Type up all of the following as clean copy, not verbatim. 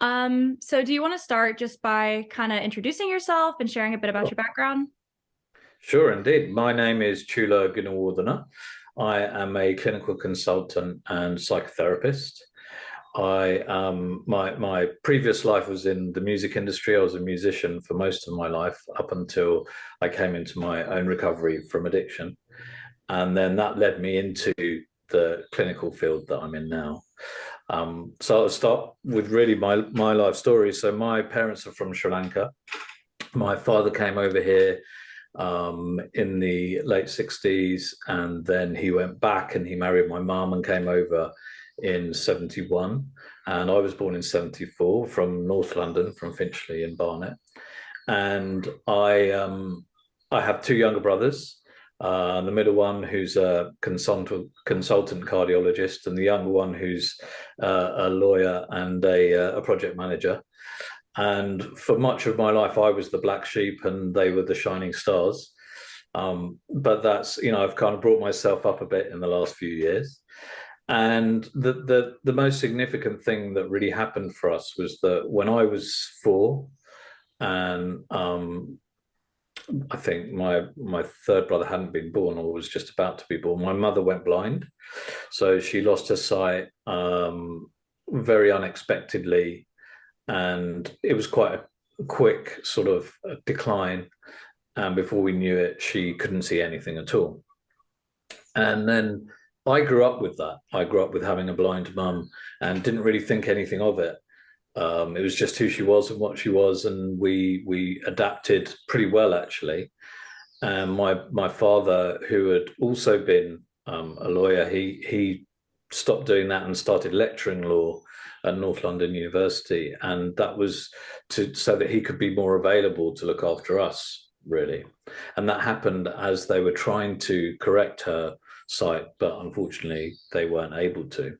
So do you want to start just by kind of introducing yourself and sharing a bit about your background? Sure, indeed. My name is Chula Goonewardene. I am a clinical consultant and psychotherapist. My previous life was in the music industry. I was a musician for most of my life up until I came into my own recovery from addiction, and then that led me into the clinical field that I'm in now. So I'll start with really my life story. So my parents are from Sri Lanka. My father came over here in the late 60s, and then he went back and he married my mum and came over in 71. And I was born in 74 from North London, from Finchley in Barnet. And I have two younger brothers. The middle one, who's a consultant cardiologist, and the younger one, who's a lawyer and a project manager. And for much of my life, I was the black sheep and they were the shining stars. But that's, I've kind of brought myself up a bit in the last few years. And the most significant thing that really happened for us was that when I was four, and I think my third brother hadn't been born or was just about to be born, my mother went blind. So she lost her sight very unexpectedly, and it was quite a quick sort of decline. And before we knew it, she couldn't see anything at all. And then I grew up with that. I grew up with having a blind mum and didn't really think anything of it. It was just who she was and what she was, and we adapted pretty well, actually. And my father, who had also been a lawyer, he stopped doing that and started lecturing law at North London University, and that was so that he could be more available to look after us, really. And that happened as they were trying to correct her sight, but unfortunately they weren't able to.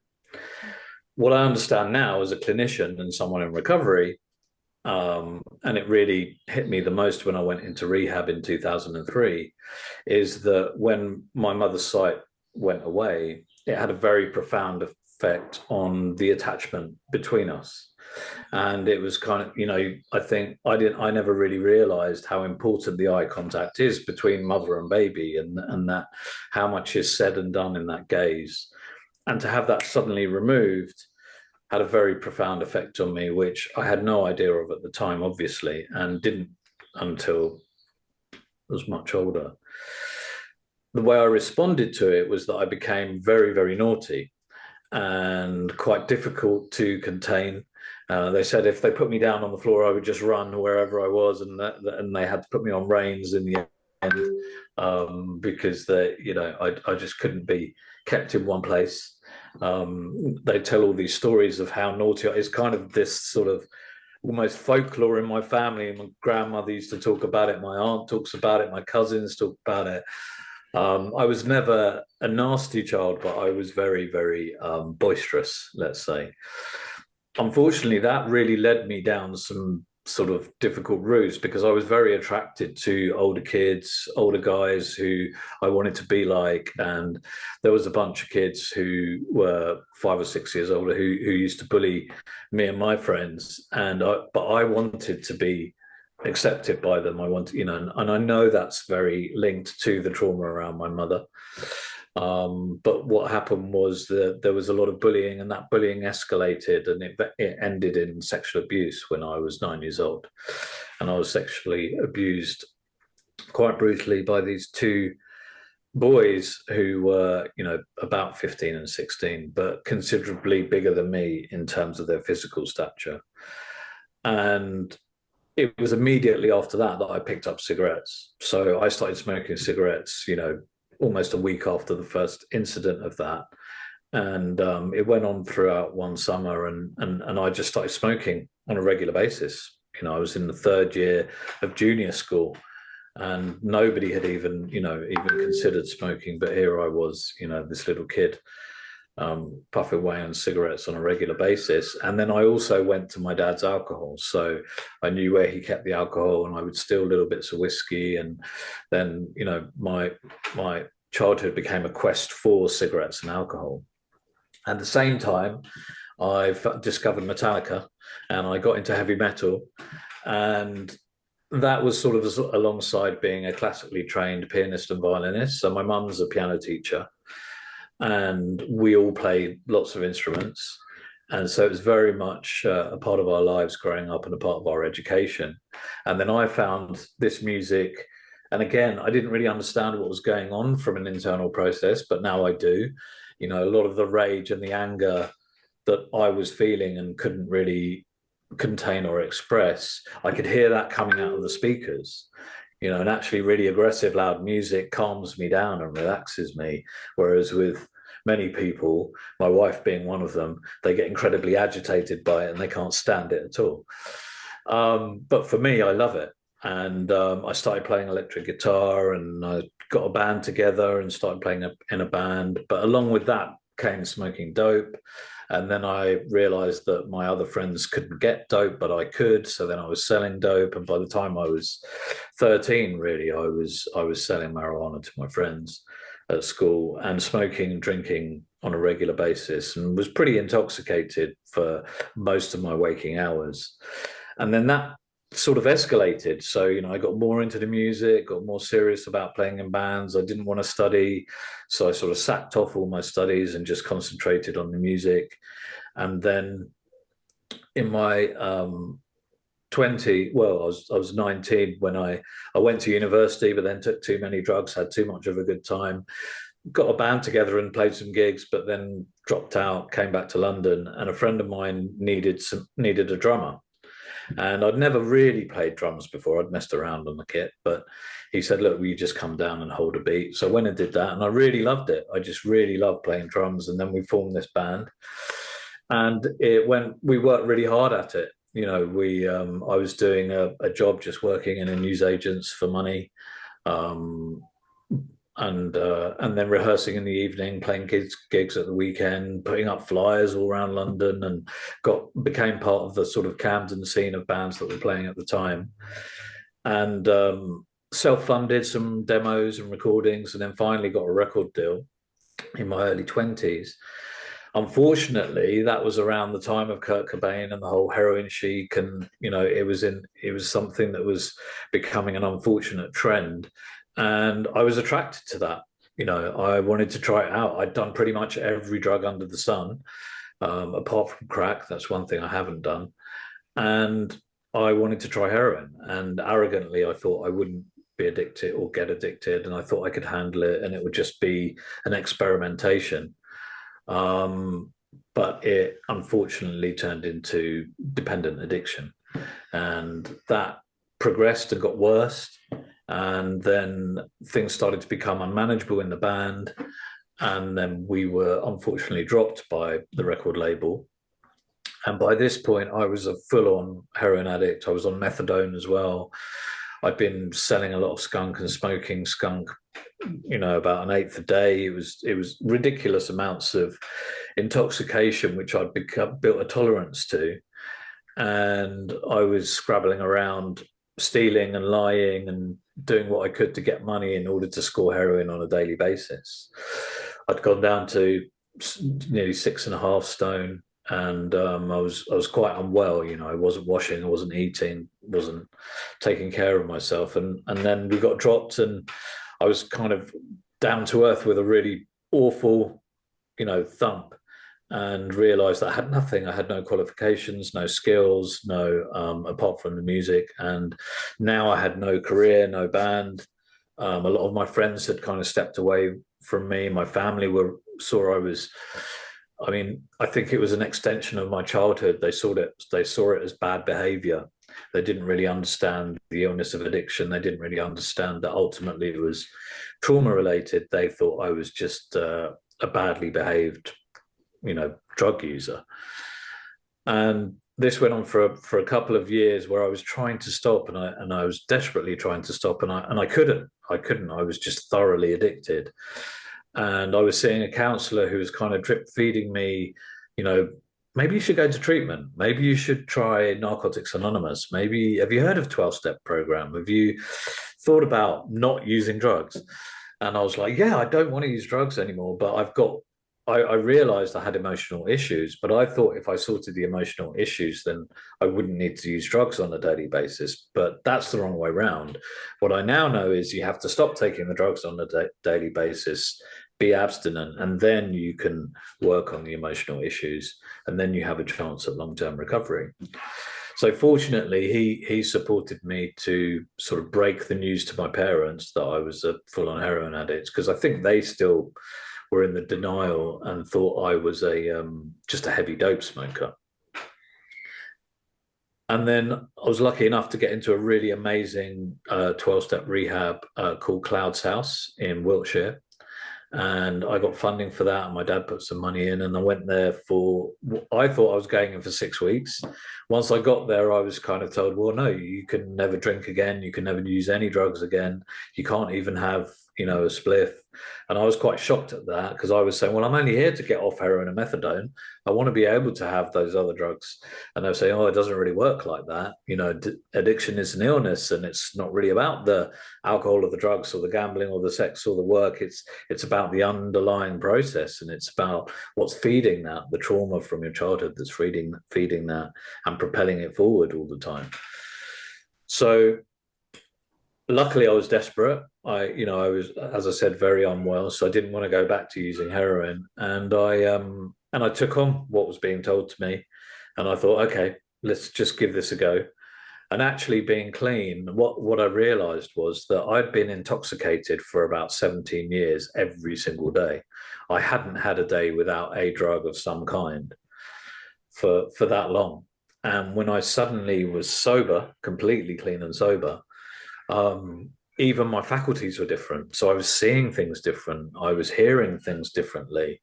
What I understand now as a clinician and someone in recovery, and it really hit me the most when I went into rehab in 2003, is that when my mother's sight went away, it had a very profound effect on the attachment between us. And it was kind of, I think I never really realized how important the eye contact is between mother and baby, and that how much is said and done in that gaze. And to have that suddenly removed had a very profound effect on me, which I had no idea of at the time, obviously, and didn't until I was much older. The way I responded to it was that I became very, very naughty and quite difficult to contain. They said if they put me down on the floor, I would just run wherever I was, and they had to put me on reins in the end, because I just couldn't be kept in one place. They tell all these stories of how naughty it's kind of this sort of almost folklore in my family. My grandmother used to talk about it, my aunt talks about it, my cousins talk about it. I was never a nasty child, but I was very, very boisterous, let's say. Unfortunately, that really led me down some sort of difficult routes, because I was very attracted to older kids, older guys who I wanted to be like. And there was a bunch of kids who were 5 or 6 years older who used to bully me and my friends. But I wanted to be accepted by them. I want, and I know that's very linked to the trauma around my mother. But what happened was that there was a lot of bullying, and that bullying escalated, and it ended in sexual abuse when I was 9 years old. And I was sexually abused quite brutally by these two boys who were, about 15 and 16, but considerably bigger than me in terms of their physical stature. And it was immediately after that I picked up cigarettes. So I started smoking cigarettes, almost a week after the first incident of that. And it went on throughout one summer, and I just started smoking on a regular basis. I was in the third year of junior school, and nobody had even considered smoking. But here I was, this little kid, puffing away on cigarettes on a regular basis. And then I also went to my dad's alcohol. So I knew where he kept the alcohol, and I would steal little bits of whiskey. And then, my childhood became a quest for cigarettes and alcohol. At the same time, I've discovered Metallica, and I got into heavy metal, and that was sort of alongside being a classically trained pianist and violinist. So my mum's a piano teacher, and we all play lots of instruments. And so it was very much a part of our lives growing up and a part of our education. And then I found this music. And again, I didn't really understand what was going on from an internal process, but now I do. You know, a lot of the rage and the anger that I was feeling and couldn't really contain or express, I could hear that coming out of the speakers. You know, and actually really aggressive, loud music calms me down and relaxes me. Whereas with many people, my wife being one of them, they get incredibly agitated by it and they can't stand it at all. But for me, I love it. And I started playing electric guitar, and I got a band together and started playing in a band. But along with that came smoking dope. And then I realized that my other friends couldn't get dope, but I could. So then I was selling dope. And by the time I was 13, really, I was selling marijuana to my friends at school and smoking and drinking on a regular basis, and was pretty intoxicated for most of my waking hours. And then that sort of escalated. So, you know, I got more into the music, got more serious about playing in bands. I didn't want to study. So I sort of sacked off all my studies and just concentrated on the music. And then in my I was 19 when I went to university, but then took too many drugs, had too much of a good time, got a band together and played some gigs, but then dropped out, came back to London, and a friend of mine needed a drummer. And I'd never really played drums before. I'd messed around on the kit, but he said, look, will you just come down and hold a beat? So I went and did that, and I really loved it. I just really loved playing drums. And then we formed this band, and we worked really hard at it. You know, I was doing a job just working in a newsagent's for money. And then rehearsing in the evening, playing gigs at the weekend, putting up flyers all around London, and became part of the sort of Camden scene of bands that were playing at the time, and self-funded some demos and recordings, and then finally got a record deal in my early 20s. Unfortunately, that was around the time of Kurt Cobain and the whole heroin chic, and you know, it was something that was becoming an unfortunate trend. And I was attracted to that. You know, I wanted to try it out. I'd done pretty much every drug under the sun, apart from crack. That's one thing I haven't done. And I wanted to try heroin. And arrogantly, I thought I wouldn't be addicted or get addicted. And I thought I could handle it, and it would just be an experimentation. But it unfortunately turned into dependent addiction. And that progressed and got worse. And then things started to become unmanageable in the band. And then we were unfortunately dropped by the record label. And by this point, I was a full-on heroin addict. I was on methadone as well. I'd been selling a lot of skunk and smoking skunk, you know, about an eighth a day. It was ridiculous amounts of intoxication, which I'd built a tolerance to. And I was scrabbling around, stealing and lying and doing what I could to get money in order to score heroin on a daily basis. I'd gone down to nearly 6.5 stone, and I was quite unwell. You know, I wasn't washing, I wasn't eating, wasn't taking care of myself, and then we got dropped, and I was kind of down to earth with a really awful, you know, thump, and realized that I had nothing. I had no qualifications, no skills, no apart from the music. And now I had no career, no band. A lot of my friends had kind of stepped away from me. My family saw I think it was an extension of my childhood. They saw it as bad behavior. They didn't really understand the illness of addiction. They didn't really understand that ultimately it was trauma related. They thought I was just a badly behaved, you know, drug user. And this went on for a couple of years where I was trying to stop, and I was desperately trying to stop, and I couldn't. I was just thoroughly addicted. And I was seeing a counselor who was kind of drip feeding me, you know, maybe you should go to treatment. Maybe you should try Narcotics Anonymous. Maybe, have you heard of 12-step program? Have you thought about not using drugs? And I was like, yeah, I don't want to use drugs anymore, but I realized I had emotional issues, but I thought if I sorted the emotional issues, then I wouldn't need to use drugs on a daily basis. But that's the wrong way around. What I now know is you have to stop taking the drugs on a daily basis, be abstinent, and then you can work on the emotional issues, and then you have a chance at long-term recovery. So fortunately, he supported me to sort of break the news to my parents that I was a full-on heroin addict, because I think they still were in the denial and thought I was a just a heavy dope smoker. And then I was lucky enough to get into a really amazing 12-step rehab called Cloud's House in Wiltshire. And I got funding for that, and my dad put some money in, and I went there for, I thought I was going in for 6 weeks. Once I got there, I was kind of told, well, no, you can never drink again, you can never use any drugs again, you can't even have, you know, a spliff. And I was quite shocked at that, because I was saying, well, I'm only here to get off heroin and methadone, I want to be able to have those other drugs. And they were saying, oh, it doesn't really work like that, you know, addiction is an illness, and it's not really about the alcohol or the drugs or the gambling or the sex or the work. It's about the underlying process, and it's about what's feeding that, the trauma from your childhood that's feeding that and propelling it forward all the time. So luckily I was desperate. I was, as I said, very unwell, so I didn't want to go back to using heroin, and I took on what was being told to me, and I thought, okay, let's just give this a go. And actually being clean, what I realized was that I'd been intoxicated for about 17 years every single day. I hadn't had a day without a drug of some kind for that long. And when I suddenly was sober, completely clean and sober, even my faculties were different. So I was seeing things different. I was hearing things differently.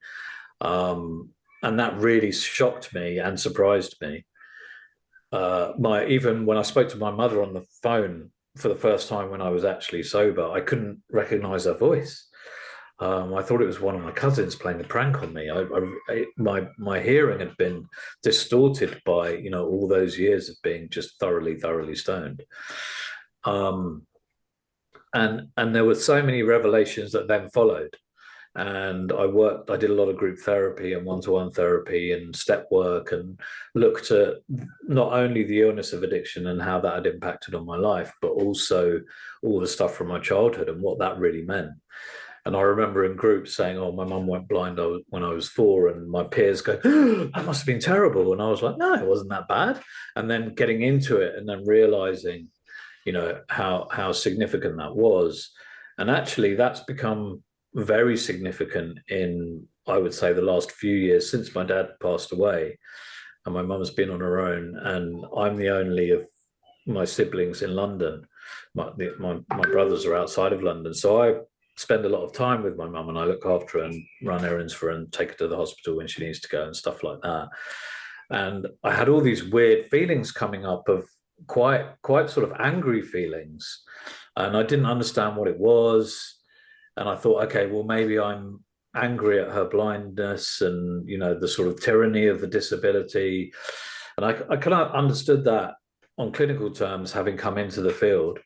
And that really shocked me and surprised me. Even when I spoke to my mother on the phone for the first time when I was actually sober, I couldn't recognize her voice. I thought it was one of my cousins playing a prank on me. My hearing had been distorted by, you know, all those years of being just thoroughly stoned. And there were so many revelations that then followed. And I did a lot of group therapy and one-to-one therapy and step work, and looked at not only the illness of addiction and how that had impacted on my life, but also all the stuff from my childhood and what that really meant. And I remember in groups saying, oh, my mum went blind when I was 4, and my peers go, oh, that must have been terrible. And I was like, no, it wasn't that bad. And then getting into it and then realizing, you know, how significant that was. And actually that's become very significant in, I would say, the last few years since my dad passed away and my mum's been on her own, and I'm the only of my siblings in London. My brothers are outside of London, so I spend a lot of time with my mum, and I look after her and run errands for her and take her to the hospital when she needs to go and stuff like that. And I had all these weird feelings coming up of quite sort of angry feelings, and I didn't understand what it was. And I thought, okay, well, maybe I'm angry at her blindness and, you know, the sort of tyranny of the disability. And I kind of understood that on clinical terms, having come into the field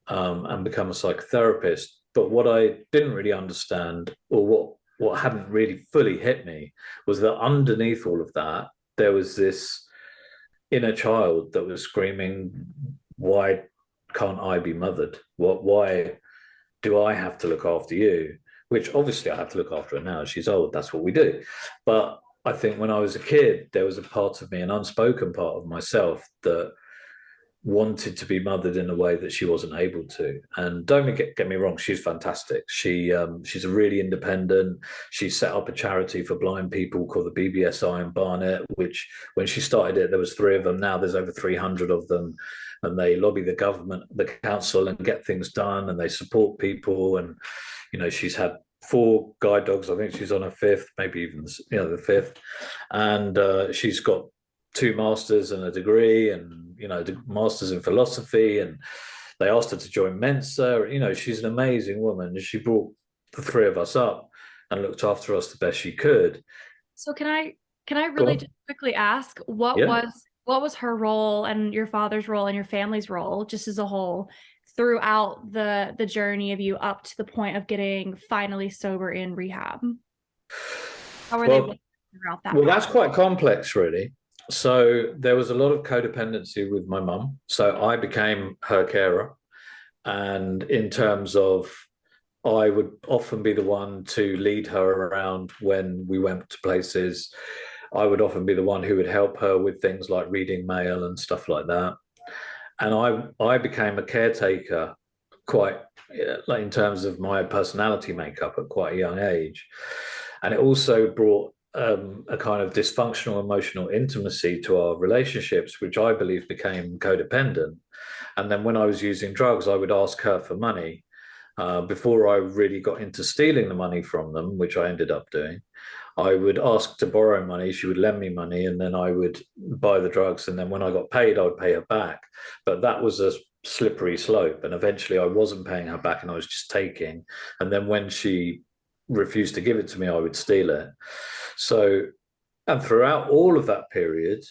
and become a psychotherapist. But what I didn't really understand, or what hadn't really fully hit me, was that underneath all of that, there was this inner child that was screaming, why can't I be mothered? Why do I have to look after you? Which obviously I have to look after her now. She's old. That's what we do. But I think when I was a kid, there was a part of me, an unspoken part of myself, that wanted to be mothered in a way that she wasn't able to. And don't get me wrong, she's fantastic. She's a really independent. She set up a charity for blind people called the BBSI in Barnet, which when she started it, there was 3 of them. Now there's over 300 of them. And they lobby the government, the council, and get things done, and they support people. And, you know, she's had 4 guide dogs. I think she's on her 5th, maybe even, you know, the 5th. And she's got 2 masters and a degree, and, you know, masters in philosophy. And they asked her to join Mensa. You know, she's an amazing woman. She brought the 3 of us up and looked after us the best she could. So can I really just quickly ask, what was her role and your father's role and your family's role, just as a whole, throughout the journey of you up to the point of getting finally sober in rehab? How were they able Well, to figure out that well, that's pattern? quite complex, really. So there was a lot of codependency with my mum. So I became her carer. And in terms of, I would often be the one to lead her around when we went to places. I would often be the one who would help her with things like reading mail and stuff like that. And I became a caretaker quite, like, in terms of my personality makeup at quite a young age. And it also brought a kind of dysfunctional emotional intimacy to our relationships, which I believe became codependent. And then when I was using drugs, I would ask her for money. Before I really got into stealing the money from them, which I ended up doing, I would ask to borrow money. She would lend me money, and then I would buy the drugs. And then when I got paid, I would pay her back. But that was a slippery slope. And eventually I wasn't paying her back and I was just taking. And then when she refused to give it to me, I would steal it. So, and throughout all of that period,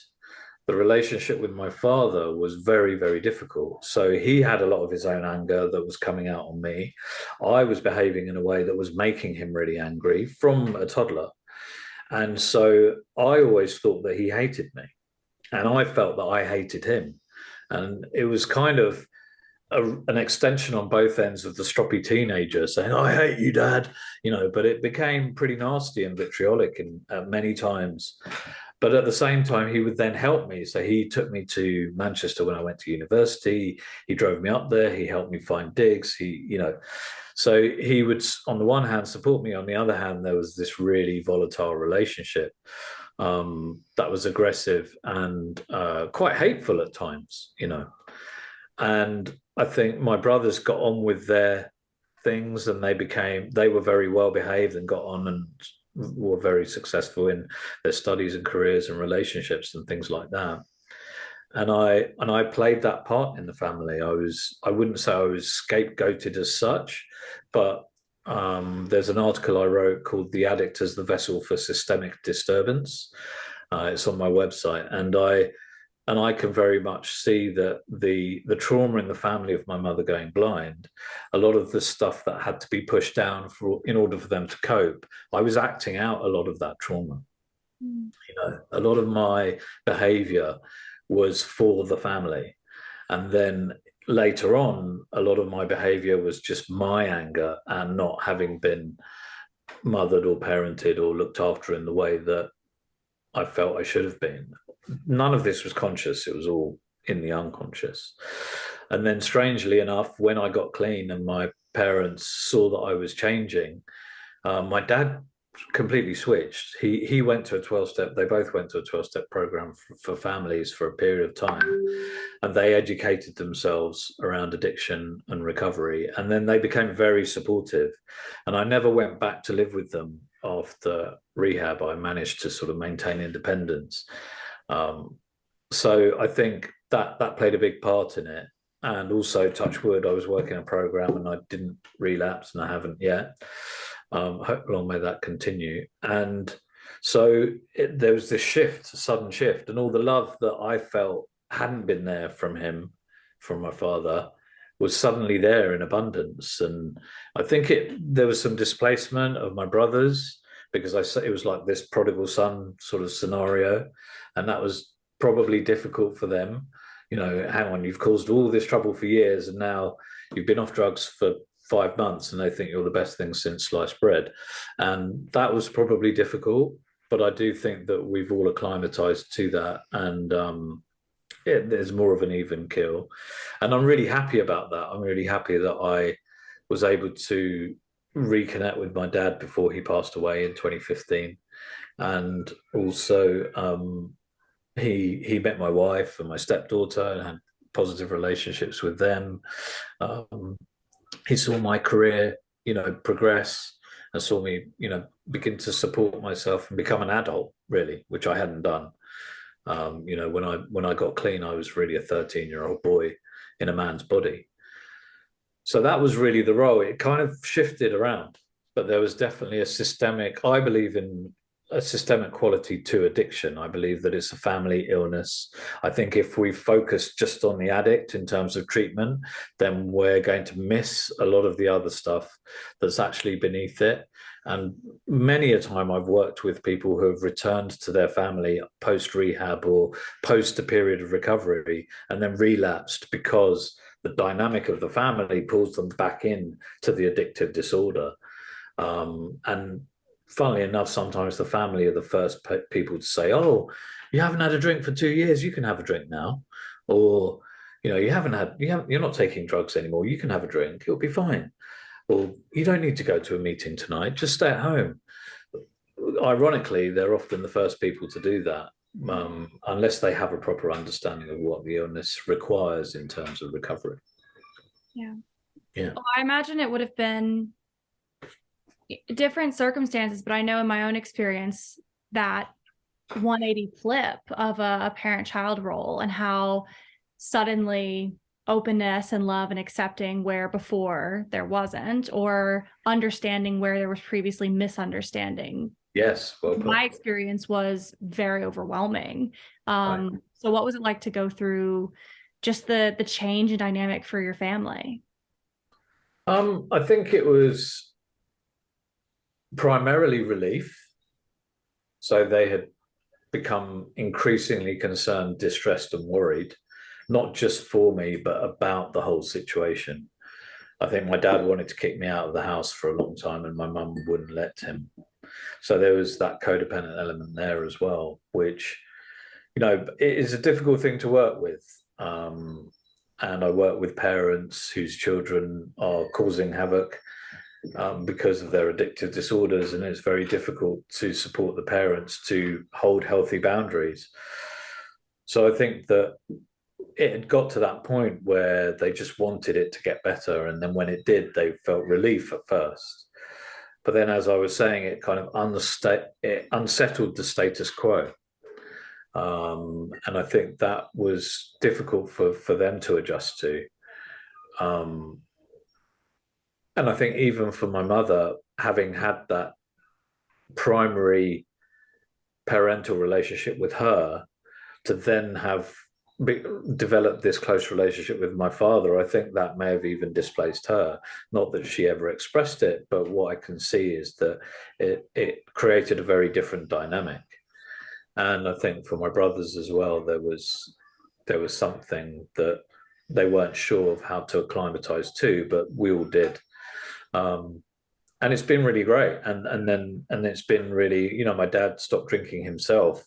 the relationship with my father was very, very difficult. So he had a lot of his own anger that was coming out on me. I was behaving in a way that was making him really angry from a toddler. And so I always thought that he hated me. And I felt that I hated him. And it was kind of an extension on both ends of the stroppy teenager saying, "I hate you, Dad," but it became pretty nasty and vitriolic in many times. But at the same time, he would then help me. So he took me to Manchester when I went to university. He drove me up there. He helped me find digs. So he would, on the one hand, support me. On the other hand, there was this really volatile relationship that was aggressive and quite hateful at times. And I think my brothers got on with their things, and they were very well behaved and got on and were very successful in their studies and careers and relationships and things like that. And I played that part in the family. I wouldn't say I was scapegoated as such, but there's an article I wrote called "The Addict as the Vessel for Systemic Disturbance." It's on my website, and I can very much see that the trauma in the family of my mother going blind, a lot of the stuff that had to be pushed down in order for them to cope, I was acting out a lot of that trauma. A lot of my behavior was for the family. And then later on, a lot of my behavior was just my anger and not having been mothered or parented or looked after in the way that I felt I should have been. None of this was conscious. It was all in the unconscious. And then strangely enough, when I got clean and my parents saw that I was changing, my dad completely switched. He went to a 12-step, they both went to a 12-step program for families for a period of time. And they educated themselves around addiction and recovery. And then they became very supportive. And I never went back to live with them after rehab. I managed to sort of maintain independence. So I think that played a big part in it. And also, touch wood, I was working a program and I didn't relapse, and I haven't yet. Hope long may that continue. And so there was this shift, a sudden shift, and all the love that I felt hadn't been there from him, from my father, was suddenly there in abundance. And I think there was some displacement of my brothers, because it was like this prodigal son sort of scenario, and that was probably difficult for them. Hang on, you've caused all this trouble for years, and now you've been off drugs for 5 months, and they think you're the best thing since sliced bread. And that was probably difficult, but I do think that we've all acclimatized to that, and there's more of an even kill. And I'm really happy about that. I'm really happy that I was able to reconnect with my dad before he passed away in 2015. And also, he met my wife and my stepdaughter and had positive relationships with them. He saw my career, progress, and saw me, begin to support myself and become an adult, really, which I hadn't done. When I got clean, I was really a 13-year-old boy in a man's body. So that was really the role. It kind of shifted around, but there was definitely I believe in a systemic quality to addiction. I believe that it's a family illness. I think if we focus just on the addict in terms of treatment, then we're going to miss a lot of the other stuff that's actually beneath it. And many a time I've worked with people who have returned to their family post rehab or post a period of recovery and then relapsed because the dynamic of the family pulls them back in to the addictive disorder. And funnily enough, sometimes the family are the first people to say, "Oh, you haven't had a drink for 2 years, you can have a drink now," or you're not taking drugs anymore, you can have a drink, it'll be fine. Or you don't need to go to a meeting tonight, just stay at home. Ironically, they're often the first people to do that, unless they have a proper understanding of what the illness requires in terms of recovery. Yeah. Yeah. Well, I imagine it would have been different circumstances, but I know in my own experience that 180 flip of a parent-child role and how suddenly openness and love and accepting where before there wasn't, or understanding where there was previously misunderstanding. Yes, well put. My experience was very overwhelming. Right. So what was it like to go through just the change in dynamic for your family? I think it was primarily relief. So they had become increasingly concerned, distressed, and worried, not just for me, but about the whole situation. I think my dad wanted to kick me out of the house for a long time, and my mum wouldn't let him. So there was that codependent element there as well, which, it is a difficult thing to work with. And I work with parents whose children are causing havoc because of their addictive disorders, and it's very difficult to support the parents to hold healthy boundaries. So I think that it had got to that point where they just wanted it to get better, and then when it did, they felt relief at first. But then, as I was saying, it kind of unsettled the status quo. And I think that was difficult for them to adjust to. And I think even for my mother, having had that primary parental relationship with her, to then have developed this close relationship with my father, I think that may have even displaced her. Not that she ever expressed it, but what I can see is that it created a very different dynamic. And I think for my brothers as well, there was something that they weren't sure of how to acclimatize to, but we all did. And it's been really great. And it's been really, my dad stopped drinking himself.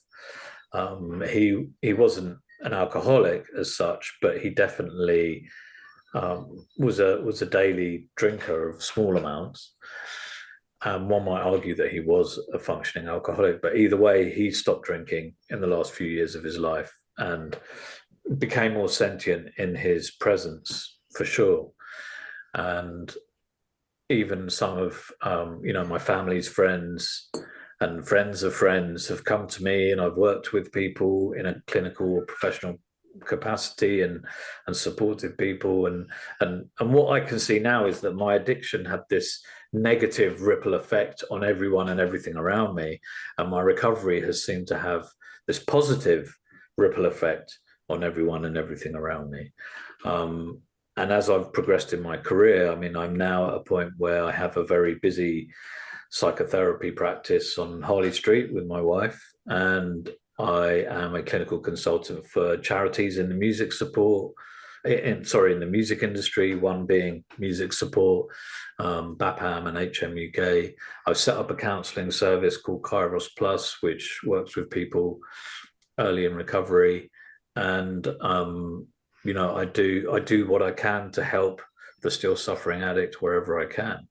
He wasn't an alcoholic as such, but he definitely was a daily drinker of small amounts. One might argue that he was a functioning alcoholic, but either way, he stopped drinking in the last few years of his life and became more sentient in his presence, for sure. And even some of my family's friends and friends of friends have come to me, and I've worked with people in a clinical or professional capacity and supported people, and what I can see now is that my addiction had this negative ripple effect on everyone and everything around me, and my recovery has seemed to have this positive ripple effect on everyone and everything around me. And as I've progressed in my career, I mean, I'm now at a point where I have a very busy psychotherapy practice on Harley Street with my wife, and I am a clinical consultant for charities in the music support, in the music industry, one being music support, BAPAM and HMUK. I've set up a counselling service called Kairos Plus, which works with people early in recovery. And I do what I can to help the still suffering addict wherever I can.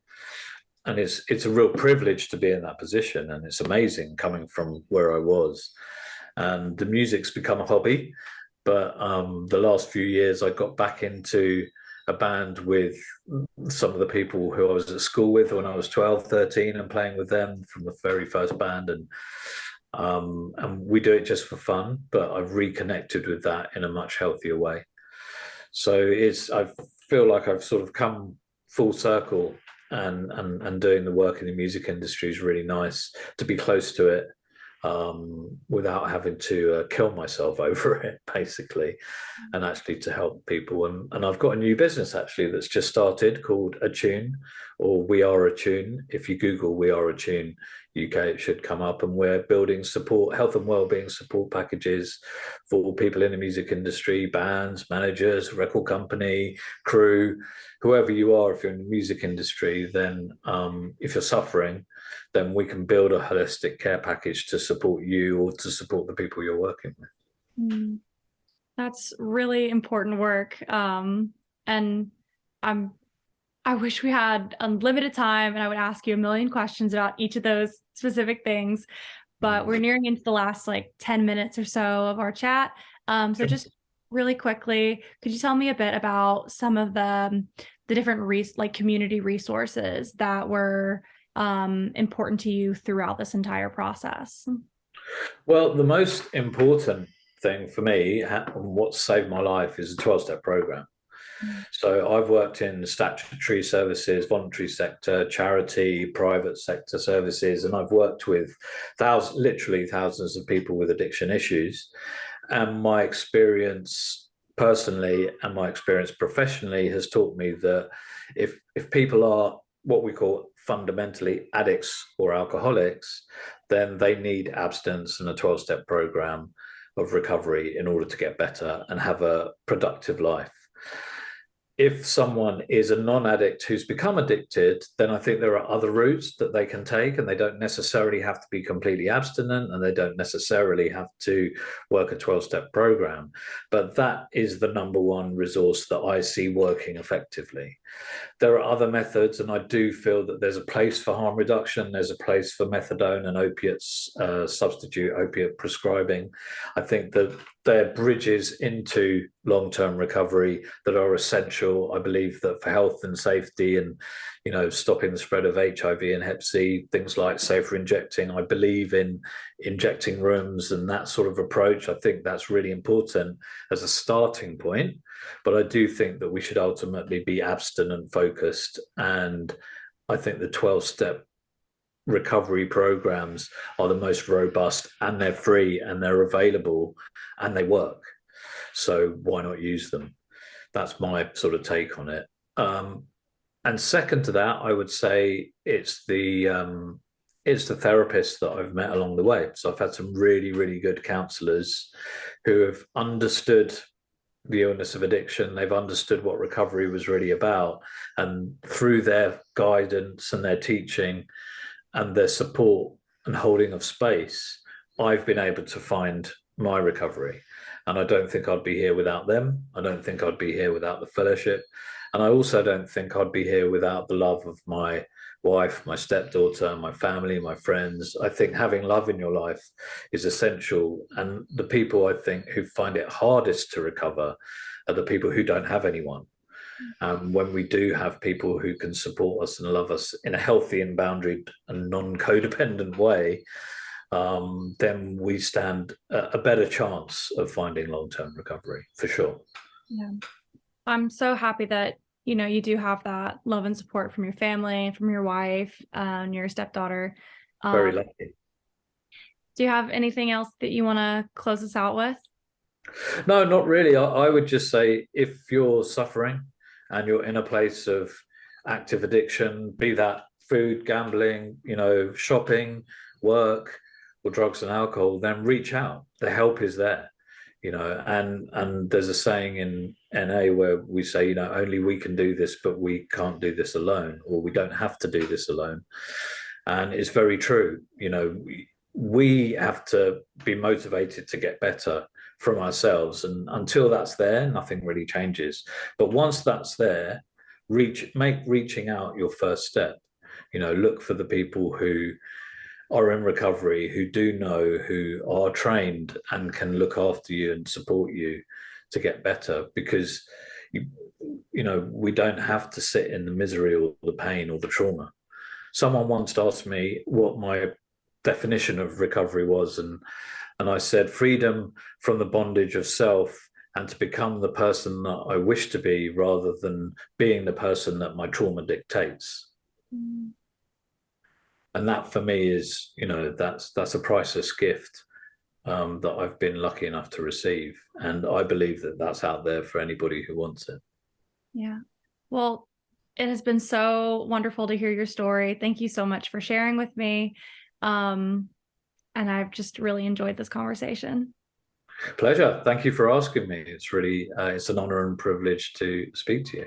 And it's a real privilege to be in that position, and it's amazing coming from where I was. And the music's become a hobby, but the last few years I got back into a band with some of the people who I was at school with when I was 12, 13, and playing with them from the very first band. And we do it just for fun, but I've reconnected with that in a much healthier way. So I feel like I've sort of come full circle, and doing the work in the music industry is really nice to be close to it. without having to kill myself over it, basically, and actually to help people. And I've got a new business actually that's just started called Attune, or We Are Attune. If you Google We Are Attune UK, it should come up. And we're building support, health and wellbeing support packages for people in the music industry, bands, managers, record company, crew, whoever you are. If you're in the music industry, then if you're suffering, then we can build a holistic care package to support you or to support the people you're working with. Mm. That's really important work. And I wish we had unlimited time and I would ask you a million questions about each of those specific things, but we're nearing into the last like 10 minutes or so of our chat. So just really quickly, could you tell me a bit about some of the different like community resources that were important to you throughout this entire process? Well, the most important thing for me, what saved my life, is a 12-step program. So I've worked in statutory services, voluntary sector, charity, private sector services, and I've worked with literally thousands of people with addiction issues. And my experience personally and my experience professionally has taught me that if people are what we call fundamentally addicts or alcoholics, then they need abstinence and a 12-step program of recovery in order to get better and have a productive life. If someone is a non-addict who's become addicted, then I think there are other routes that they can take, and they don't necessarily have to be completely abstinent, and they don't necessarily have to work a 12-step program. But that is the number one resource that I see working effectively. There are other methods, and I do feel that there's a place for harm reduction. There's a place for methadone and opiates, substitute opiate prescribing. I think that they're bridges into long-term recovery that are essential. I believe that for health and safety and, stopping the spread of HIV and Hep C, things like safer injecting, I believe in injecting rooms and that sort of approach. I think that's really important as a starting point. But I do think that we should ultimately be abstinent focused. And I think the 12-step recovery programs are the most robust, and they're free and they're available and they work. So why not use them? That's my sort of take on it. And second to that, I would say it's the therapists that I've met along the way. So I've had some really, really good counselors who have understood the illness of addiction. They've understood what recovery was really about. And through their guidance and their teaching and their support and holding of space, I've been able to find my recovery. And I don't think I'd be here without them. I don't think I'd be here without the fellowship. And I also don't think I'd be here without the love of my wife, my stepdaughter, my family, my friends. I think having love in your life is essential. And the people I think who find it hardest to recover are the people who don't have anyone. When we do have people who can support us and love us in a healthy and boundaried and non-codependent way, then we stand a better chance of finding long-term recovery, for sure. Yeah. I'm so happy that, you do have that love and support from your family and from your wife and your stepdaughter. Very lucky. Do you have anything else that you want to close us out with? No, not really. I would just say, if you're suffering and you're in a place of active addiction, be that food, gambling, shopping, work, or drugs and alcohol, then reach out. The help is there, and there's a saying in NA where we say, only we can do this, but we can't do this alone, or we don't have to do this alone. And it's very true. We have to be motivated to get better from ourselves. And until that's there, nothing really changes. But once that's there, make reaching out your first step. Look for the people who are in recovery, who do know, who are trained and can look after you and support you to get better, because we don't have to sit in the misery or the pain or the trauma. Someone once asked me what my definition of recovery was, and I said, freedom from the bondage of self and to become the person that I wish to be, rather than being the person that my trauma dictates. And that for me is, that's a priceless gift that I've been lucky enough to receive. And I believe that that's out there for anybody who wants it. Yeah. Well, it has been so wonderful to hear your story. Thank you so much for sharing with me. And I've just really enjoyed this conversation. Pleasure. Thank you for asking me. It's really, it's an honor and privilege to speak to you.